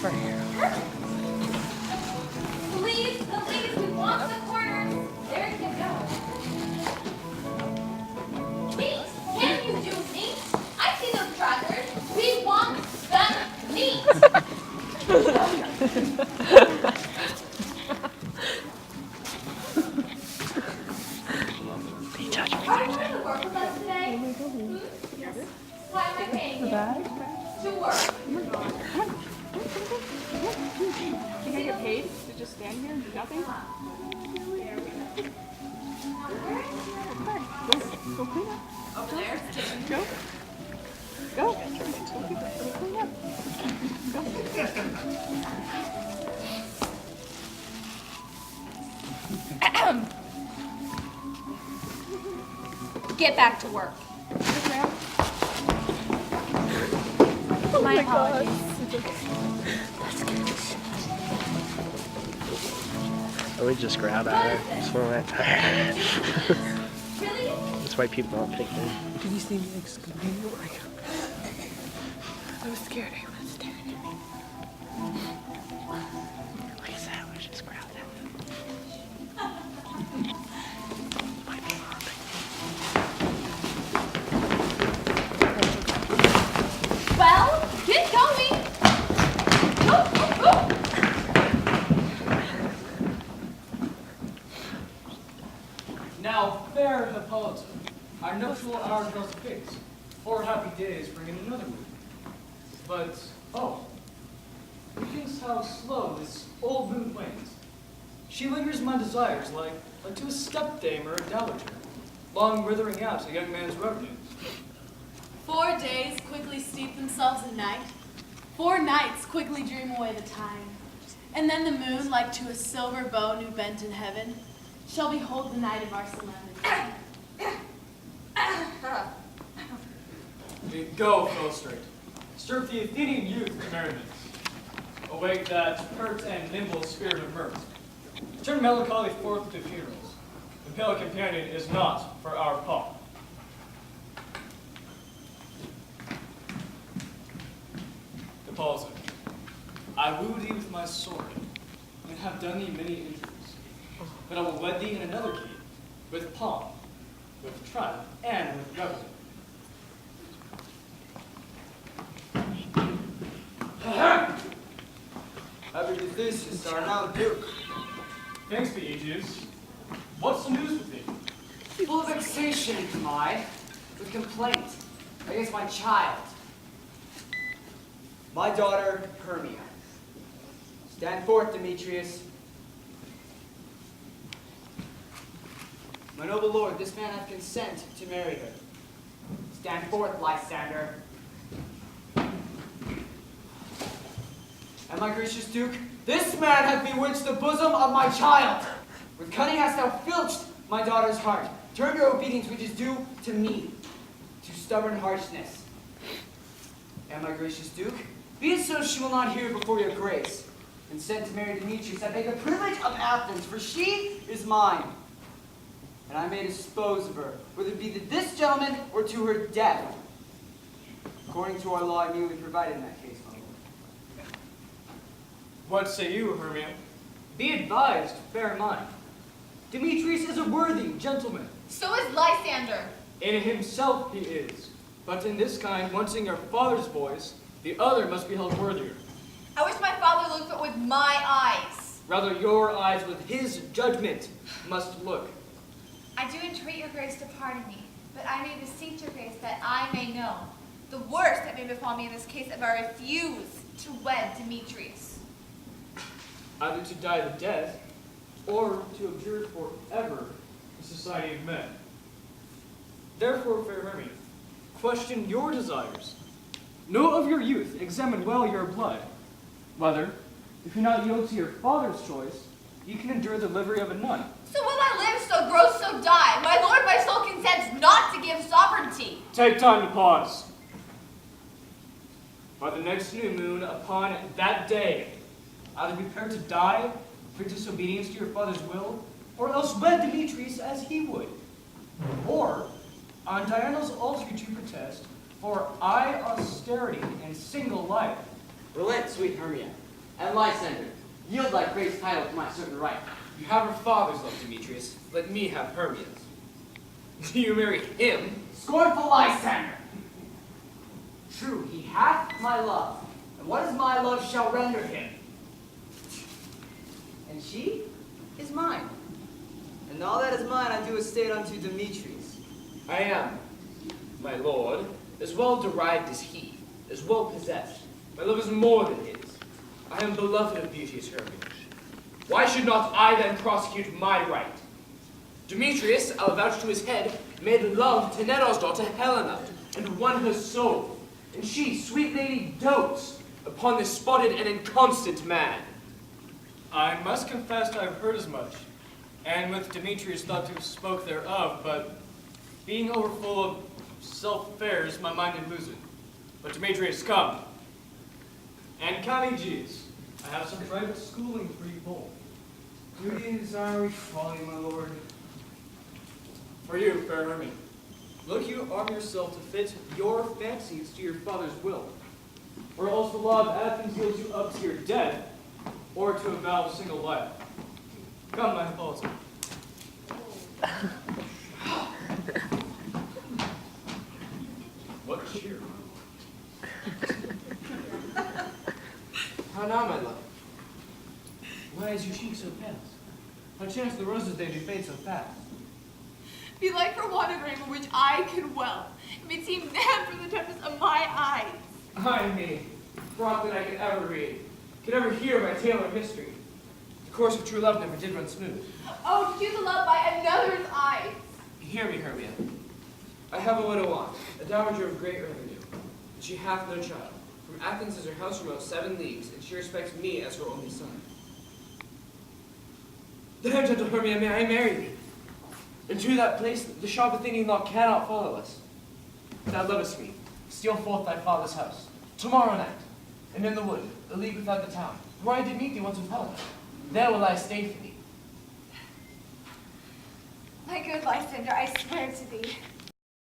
for here. Please, we want the corners. There you go. Meat! Can you do meat? I see those crackers. We want the meat. Are you going to work with us today? Yes. Why am I paying you? To work. Think I get paid to just stand here and do nothing? Go clean up. Over there. Go. Go clean up. Get back to work. Yes, ma'am. My apologies. I would just grab at her. Just one at a time. Really? That's why people don't take me. Did you see me exclaiming at work? I was scared. Everyone was staring at me. Like I said, I would just grab that. Well, get going. Go, go, go. Now, fair Hippolyta, our nuptial hour draws fixed. 4 happy days bring in another moon. But, oh, methinks how slow this old moon wanes. She lingers my desires like to a stepdame or a dowager, long withering out a young man's revenues. 4 days quickly steep themselves in night. 4 nights quickly dream away the time. And then the moon, like to a silver bow new bent in heaven, shall behold the night of our solemnity. Go, Philostrate. Stir the Athenian youth to merriment. Awake that pert and nimble spirit of mirth. Turn melancholy forth to funerals. The pale companion is not for our pomp. Hippolyta, I woo thee with my sword, and have done thee many injuries. But I will wed thee in another key, with pomp, with triumph, and with revelry. Happy Theseus, our now Duke. Thanks be, Aegeus. What's the news with thee? Full of vexation am I, with complaint against my child, my daughter Hermia. Stand forth, Demetrius. My noble lord, this man hath consent to marry her. Stand forth, Lysander. And my gracious Duke, this man hath bewitched the bosom of my child. With cunning hast thou filched my daughter's heart. Turn your obedience which is due to me, to stubborn harshness. And my gracious Duke, be it so she will not hear before your grace. Consent to marry Demetrius, I beg the privilege of Athens, for she is mine. And I may dispose of her, whether it be to this gentleman or to her death. According to our law, I merely provided in that case, my lord. What say you, Hermia? Be advised, bear in mind. Demetrius is a worthy gentleman. So is Lysander. In himself he is. But in this kind, wanting your father's voice, the other must be held worthier. I wish my father looked at it with my eyes. Rather, your eyes with his judgment must look. I do entreat your grace to pardon me, but I may beseech your grace that I may know the worst that may befall me in this case if I refuse to wed Demetrius. Either to die the death, or to abjure forever the society of men. Therefore, fair Hermia, question your desires. Know of your youth, examine well your blood, whether, if you not yield to your father's choice, you can endure the livery of a nun. So will I live, so grow, so die? My lord, my soul consents not to give sovereignty. Take time to pause. By the next new moon, upon that day, either prepare to die for disobedience to your father's will, or else wed Demetrius as he would. Or, on Diana's altar to protest for austerity and single life. Relent, sweet Hermia. And Lysander, yield thy grace title to my certain right. You have her father's love, Demetrius. Let me have Hermia's. Do you marry him? Scornful Lysander! True, he hath my love, and what is my love shall render him? And she is mine. And all that is mine I do estate unto Demetrius. I am, my lord, as well derived as he, as well possessed. My love is more than his. I am beloved of beauteous Hermione. Why should not I then prosecute my right? Demetrius, I'll vouch to his head, made love to Nero's daughter Helena, and won her soul. And she, sweet lady, dotes upon this spotted and inconstant man. I must confess I've heard as much, and with Demetrius thought to have spoke thereof, but being overfull of self-affairs, my mind did lose it. But Demetrius, come. And Caniges, I have some private schooling for you both. Duty and desire we follow you, my lord. For you, fair Hermie, look you arm yourself to fit your fancies to your father's will, or else the law of Athens yields you up to your death, or to a vow of single life. Come, my Hippolyta. What cheer? How now, my love? Why is your cheek so pale? How chance the roses they do fade so fast? Belike for want of rain which I can well. It may seem damp for the tempest of my eyes. Ay me, thought that I could ever read, could ever hear my tale or history. The course of true love never did run smooth. Oh, to choose a love by another's eyes. Hear me, Hermia. I have a widow aunt, a dowager of great revenue, and she hath no child. From Athens is her house remote 7 leagues, and she respects me as her only son. There, gentle Hermia, may I marry thee? And to that place the sharp Athenian law cannot follow us. If thou lovest me, steal forth thy father's house, tomorrow night, and in the wood, a league without the town, where I did meet thee once with Helena. There will I stay for thee. My good Lysander, I swear to thee.